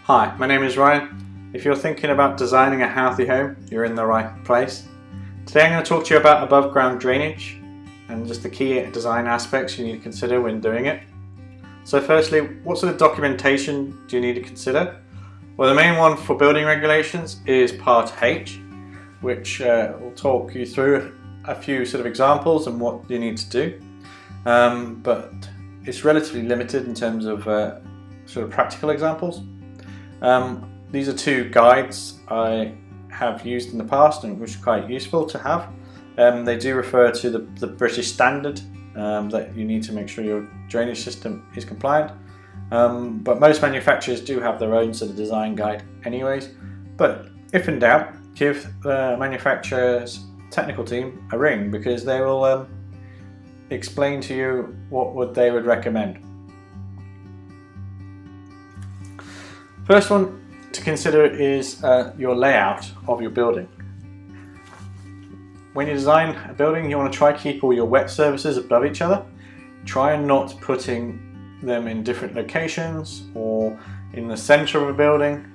Hi, my name is Ryan. If you're thinking about designing a healthy home, you're in the right place. Today I'm going to talk to you about above ground drainage and just the key design aspects you need to consider when doing it. So firstly, what sort of documentation do you need to consider? Well, the main one for building regulations is Part H, which will talk you through a few sort of examples and what you need to do. But it's relatively limited in terms of sort of practical examples. These are two guides I have used in the past and which are quite useful to have. They do refer to the British standard that you need to make sure your drainage system is compliant. But most manufacturers do have their own sort of design guide anyways. But if in doubt, give the manufacturer's technical team a ring because they will explain to you what they would recommend. First one to consider is your layout of your building. When you design a building, you want to try to keep all your wet surfaces above each other. Try not putting them in different locations or in the center of a building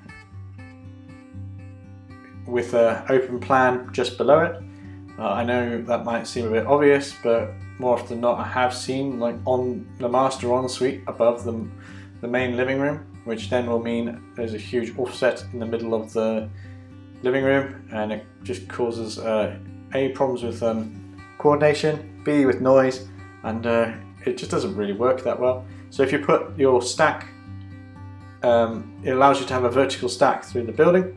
with an open plan just below it. I know that might seem a bit obvious, but more often than not I have seen like on the master ensuite above the main living room, which then will mean there's a huge offset in the middle of the living room, and it just causes A, problems with coordination, B, with noise, and it just doesn't really work that well. So if you put your stack, it allows you to have a vertical stack through the building,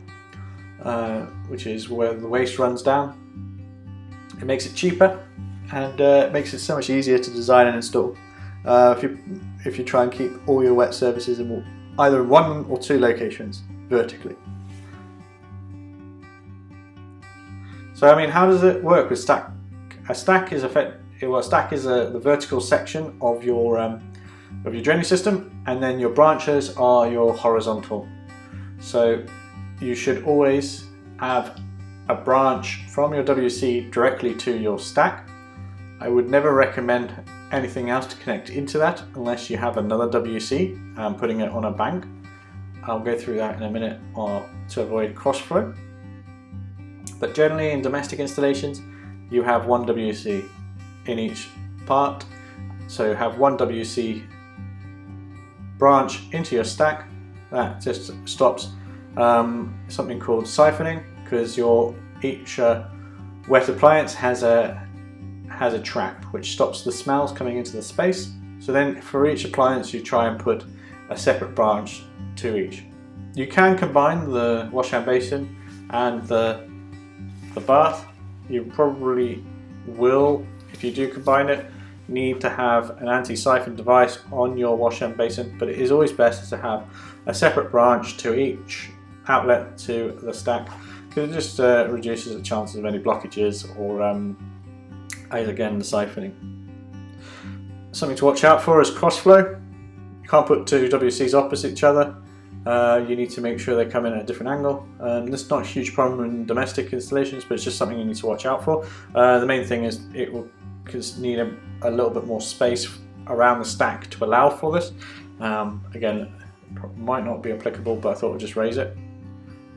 which is where the waste runs down. It makes it cheaper and it makes it so much easier to design and install. If you try and keep all your wet surfaces in either one or two locations vertically. So I mean, how does it work with stack? A stack is the vertical section of your drainage system, and then your branches are your horizontal. So you should always have a branch from your WC directly to your stack. I would never recommend anything else to connect into that unless you have another WC and putting it on a bank. I'll go through that in a minute to avoid cross flow. But generally in domestic installations you have one WC in each part, so have one WC branch into your stack. That just stops something called siphoning, because each wet appliance has a trap which stops the smells coming into the space. So then for each appliance you try and put a separate branch to each. You can combine the wash hand basin and the bath. You probably will, if you do combine it, need to have an anti-siphon device on your wash hand basin, but it is always best to have a separate branch to each outlet to the stack, because it just reduces the chances of any blockages or again the siphoning. Something to watch out for is cross flow. You can't put two WCs opposite each other. You need to make sure they come in at a different angle. This is not a huge problem in domestic installations, but it's just something you need to watch out for. The main thing is it will need a little bit more space around the stack to allow for this. Again, it might not be applicable, but I thought I'd just raise it.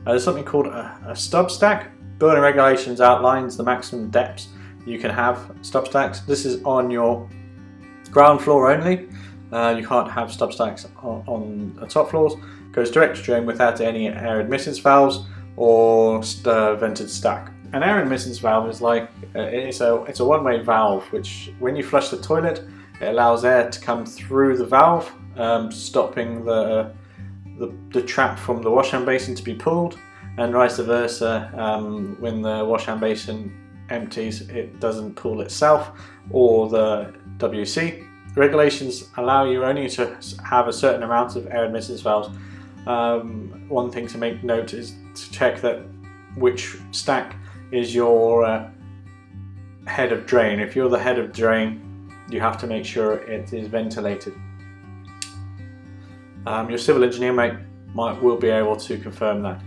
There's something called a stub stack. Building regulations outlines the maximum depths you can have stub stacks. This is on your ground floor only. You can't have stub stacks on the top floors. Goes direct to drain without any air admittance valves or vented stack. An air admittance valve is like it's a one-way valve, which when you flush the toilet, it allows air to come through the valve, stopping the trap from the wash hand basin to be pulled, and vice versa. When the wash hand basin empties, it doesn't pull itself or the WC. Regulations allow you only to have a certain amount of air admittance valves. One thing to make note is to check that which stack is your head of drain. If you're the head of drain, you have to make sure it is ventilated. Your civil engineer will be able to confirm that.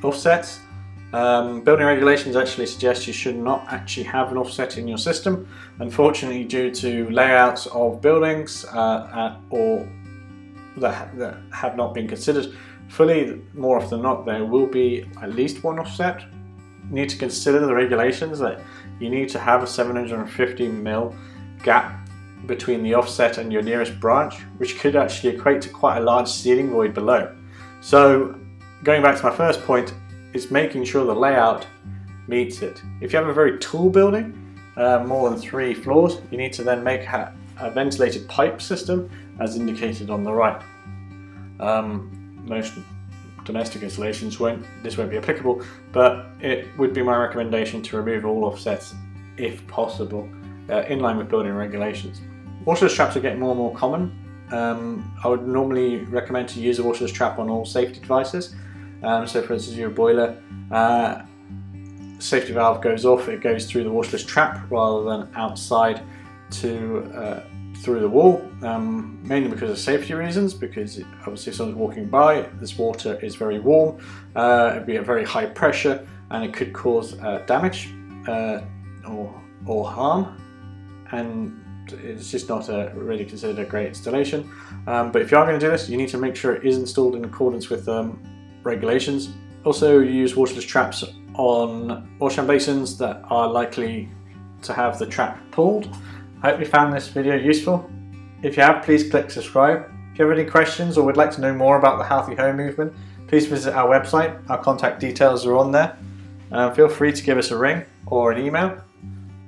Offsets. Building regulations actually suggest you should not actually have an offset in your system. Unfortunately, due to layouts of buildings or that have not been considered fully. More often than not, there will be at least one offset. You need to consider the regulations that you need to have a 750mm gap between the offset and your nearest branch, which could actually equate to quite a large ceiling void below. So going back to my first point, it's making sure the layout meets it. If you have a very tall building, more than 3 floors, you need to then make a ventilated pipe system as indicated on the right. Most domestic installations this won't be applicable, but it would be my recommendation to remove all offsets if possible, in line with building regulations. Washerless traps are getting more and more common. I would normally recommend to use a washerless trap on all safety devices. So for instance, your boiler safety valve goes off, it goes through the washerless trap rather than outside through the wall, mainly because of safety reasons, because obviously if someone's walking by, this water is very warm, it'd be at very high pressure, and it could cause damage or harm, and it's just not really considered a great installation. But if you are going to do this, you need to make sure it is installed in accordance with regulations. Also, use washerless traps on wash and basins that are likely to have the trap pulled. I hope you found this video useful. If you have, please click subscribe. If you have any questions or would like to know more about the Healthy Home movement, please visit our website. Our contact details are on there. Feel free to give us a ring or an email.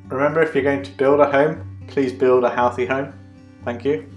Remember, if you're going to build a home, please build a healthy home. Thank you.